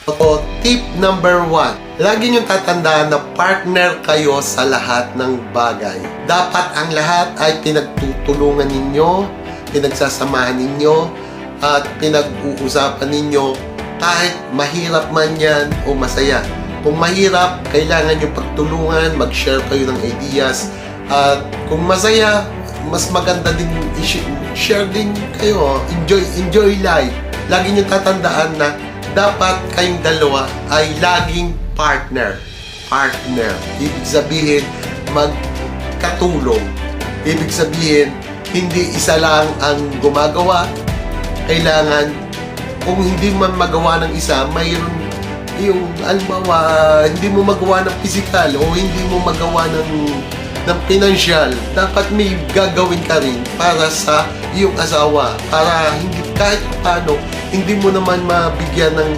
So, tip number 1. Lagi niyong tatandaan na partner kayo sa lahat ng bagay. Dapat ang lahat ay pinagtutulungan ninyo, pinagsasamahan ninyo, at pinag-uusapan ninyo kahit mahirap man yan o masaya. Kung mahirap, kailangan nyo pagtulungan, mag-share kayo ng ideas. At kung masaya, mas maganda din share din kayo. Enjoy life. Lagi nyo tatandaan na dapat kayong dalawa ay laging partner. Ibig sabihin, magkatulong. Ibig sabihin, hindi isa lang ang gumagawa. Kailangan, kung hindi man magawa ng isa, mayroon yung, halimbawa, hindi mo magawa ng physical o hindi mo magawa ng financial, dapat may gagawin ka rin para sa iyong asawa, para hindi kahit paano, hindi mo naman mabigyan ng